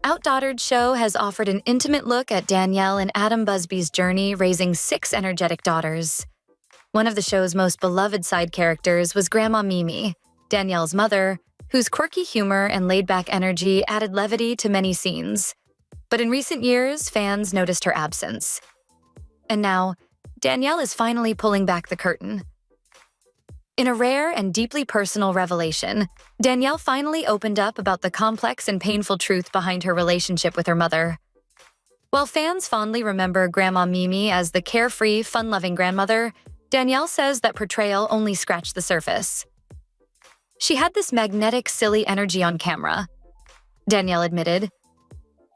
OutDaughtered show has offered an intimate look at Danielle and Adam Busby's journey raising 6 energetic daughters. One of the show's most beloved side characters was Grandma Mimi, Danielle's mother, whose quirky humor and laid-back energy added levity to many scenes. But in recent years, fans noticed her absence. And now, Danielle is finally pulling back the curtain. In a rare and deeply personal revelation, Danielle finally opened up about the complex and painful truth behind her relationship with her mother. While fans fondly remember Grandma Mimi as the carefree, fun-loving grandmother, Danielle says that portrayal only scratched the surface. She had this magnetic, silly energy on camera, Danielle admitted.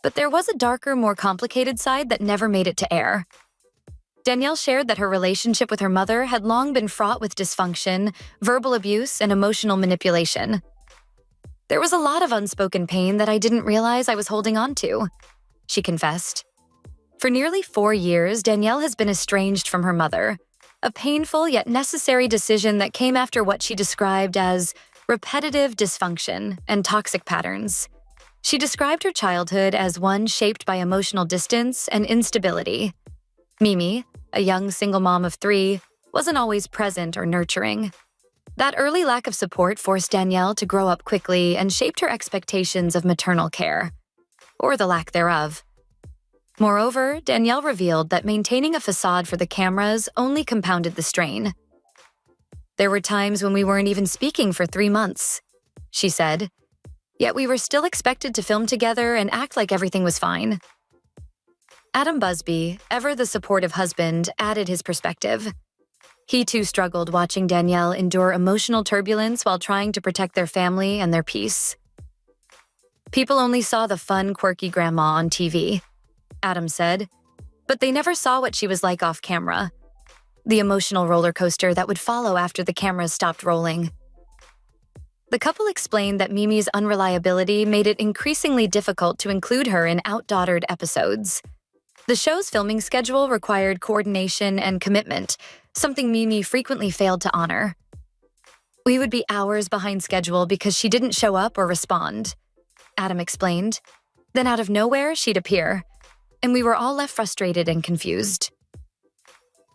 But there was a darker, more complicated side that never made it to air. Danielle shared that her relationship with her mother had long been fraught with dysfunction, verbal abuse, and emotional manipulation. "There was a lot of unspoken pain that I didn't realize I was holding on to," she confessed. For nearly 4 years, Danielle has been estranged from her mother, a painful yet necessary decision that came after what she described as repetitive dysfunction and toxic patterns. She described her childhood as one shaped by emotional distance and instability. Mimi, a young single mom of 3, wasn't always present or nurturing. That early lack of support forced Danielle to grow up quickly and shaped her expectations of maternal care, or the lack thereof. Moreover, Danielle revealed that maintaining a facade for the cameras only compounded the strain. "There were times when we weren't even speaking for 3 months," she said. "Yet we were still expected to film together and act like everything was fine." Adam Busby, ever the supportive husband, added his perspective. He too struggled watching Danielle endure emotional turbulence while trying to protect their family and their peace. "People only saw the fun, quirky grandma on TV," Adam said, "but they never saw what she was like off camera. The emotional roller coaster that would follow after the cameras stopped rolling." The couple explained that Mimi's unreliability made it increasingly difficult to include her in OutDaughtered episodes. The show's filming schedule required coordination and commitment, something Mimi frequently failed to honor. "We would be hours behind schedule because she didn't show up or respond," Adam explained. "Then out of nowhere, she'd appear, and we were all left frustrated and confused."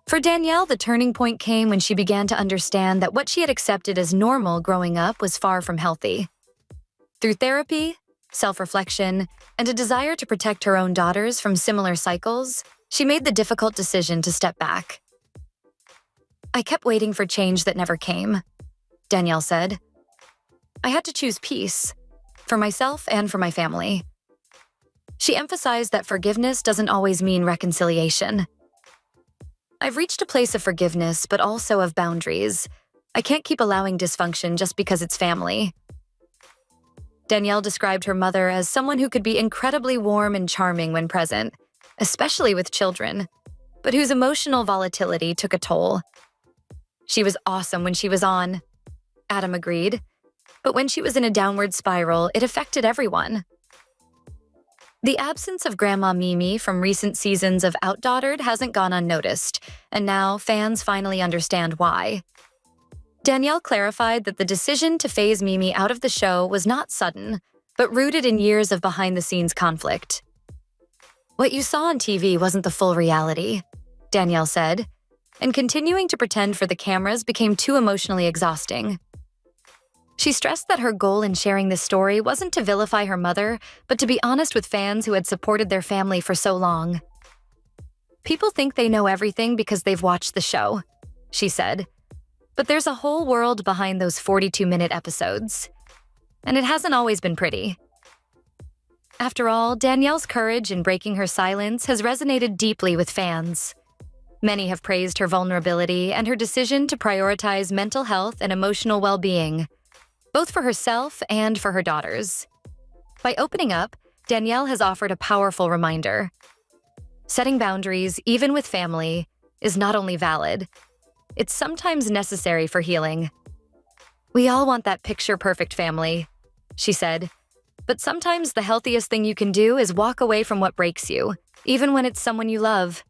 For Danielle, the turning point came when she began to understand that what she had accepted as normal growing up was far from healthy. Through therapy, self-reflection, and a desire to protect her own daughters from similar cycles, she made the difficult decision to step back. "I kept waiting for change that never came," Danielle said. "I had to choose peace, for myself and for my family." She emphasized that forgiveness doesn't always mean reconciliation. "I've reached a place of forgiveness, but also of boundaries. I can't keep allowing dysfunction just because it's family." Danielle described her mother as someone who could be incredibly warm and charming when present, especially with children, but whose emotional volatility took a toll. "She was awesome when she was on," Adam agreed, "but when she was in a downward spiral, it affected everyone." The absence of Grandma Mimi from recent seasons of OutDaughtered hasn't gone unnoticed, and now fans finally understand why. Danielle clarified that the decision to phase Mimi out of the show was not sudden, but rooted in years of behind-the-scenes conflict. "What you saw on TV wasn't the full reality," Danielle said, and continuing to pretend for the cameras became too emotionally exhausting. She stressed that her goal in sharing this story wasn't to vilify her mother, but to be honest with fans who had supported their family for so long. "People think they know everything because they've watched the show," she said. "But there's a whole world behind those 42-minute episodes. And it hasn't always been pretty." After all, Danielle's courage in breaking her silence has resonated deeply with fans. Many have praised her vulnerability and her decision to prioritize mental health and emotional well-being, both for herself and for her daughters. By opening up, Danielle has offered a powerful reminder. Setting boundaries, even with family, is not only valid, it's sometimes necessary for healing. "We all want that picture-perfect family," she said, "but sometimes the healthiest thing you can do is walk away from what breaks you, even when it's someone you love."